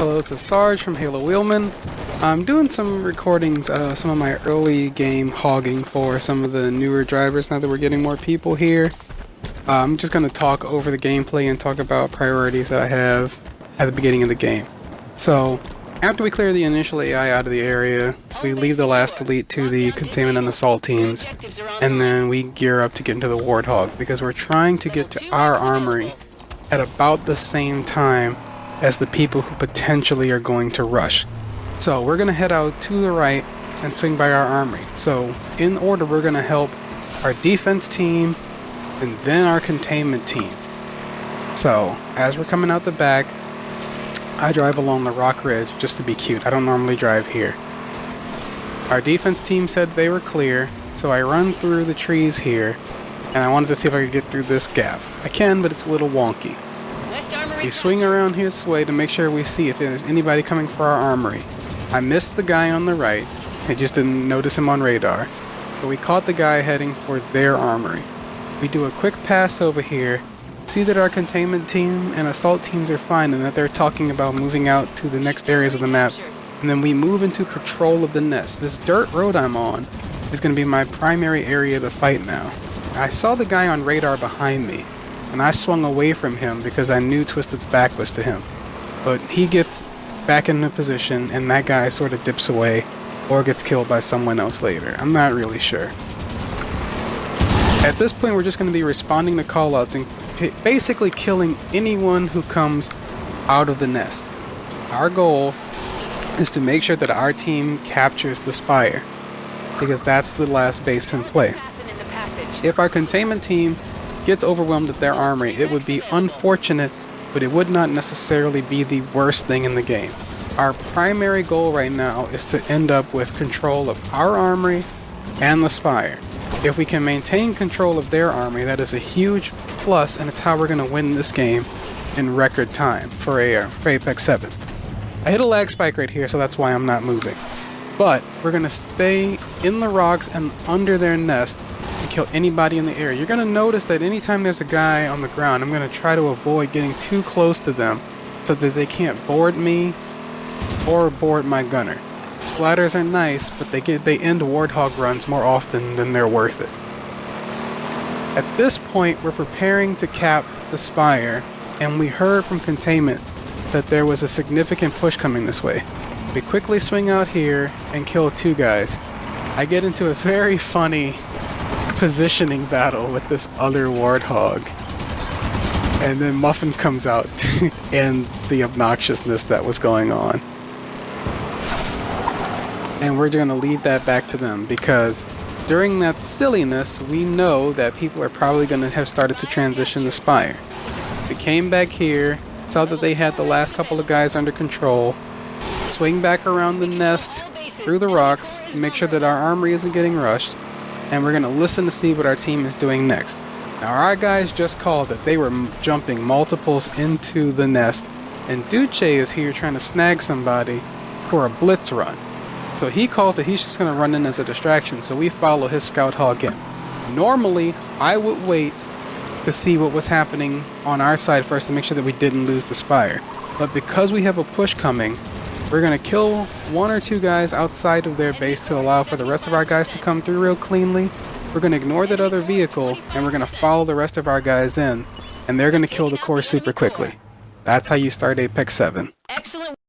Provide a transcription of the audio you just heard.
Hello, it's a Sarge from Halo Wheelman. I'm doing some recordings of some of my early game hogging for some of the newer drivers now that we're getting more people here. I'm just going to talk over the gameplay and talk about priorities that I have at the beginning of the game. So, after we clear the initial AI out of the area, we leave the last elite to the containment and assault teams, and then we gear up to get into the Warthog because we're trying to get to our armory at about the same time as the people who potentially are going to rush. So we're going to head out to the right and swing by our armory. So in order, we're going to help our defense team and then our containment team. So as we're coming out the back, I drive along the rock ridge just to be cute. I don't normally drive here. Our defense team said they were clear, so I run through the trees here, and I wanted to see if I could get through this gap. I can, but it's a little wonky. We swing around here this way to make sure we see if there's anybody coming for our armory. I missed the guy on the right. I just didn't notice him on radar. But we caught the guy heading for their armory. We do a quick pass over here, see that our containment team and assault teams are fine and that they're talking about moving out to the next areas of the map. And then we move into patrol of the nest. This dirt road I'm on is going to be my primary area to fight now. I saw the guy on radar behind me, and I swung away from him because I knew Twisted's back was to him. But he gets back into position, and that guy sort of dips away or gets killed by someone else later. I'm not really sure. At this point, we're just going to be responding to callouts and basically killing anyone who comes out of the nest. Our goal is to make sure that our team captures the Spire, because that's the last base in play. If our containment team gets overwhelmed at their armory, it would be unfortunate, but it would not necessarily be the worst thing in the game. Our primary goal right now is to end up with control of our armory and the Spire. If we can maintain control of their armory, that is a huge plus, and it's how we're going to win this game in record time for Apex 7. I hit a lag spike right here, so that's why I'm not moving. But we're going to stay in the rocks and under their nest and kill anybody in the area. You're going to notice that anytime there's a guy on the ground, I'm going to try to avoid getting too close to them so that they can't board me or board my gunner. Splatters are nice, but they end Warthog runs more often than they're worth it. At this point, we're preparing to cap the Spire, and we heard from containment that there was a significant push coming this way. We quickly swing out here and kill two guys. I get into a very funny positioning battle with this other Warthog, and then Muffin comes out to end the obnoxiousness that was going on. And we're going to leave that back to them, because during that silliness, we know that people are probably going to have started to transition the Spire. We came back here, saw that they had the last couple of guys under control, swing back around the nest, through the rocks, to make sure that our armory isn't getting rushed, and we're going to listen to see what our team is doing next. Now, our guys just called that they were jumping multiples into the nest, and Duce is here trying to snag somebody for a blitz run. So he called that he's just going to run in as a distraction, so we follow his scout hog in. Normally, I would wait to see what was happening on our side first to make sure that we didn't lose the Spire. But because we have a push coming, we're going to kill one or two guys outside of their base to allow for the rest of our guys to come through real cleanly. We're going to ignore that other vehicle, and we're going to follow the rest of our guys in, and they're going to kill the core super quickly. That's how you start Apex 7.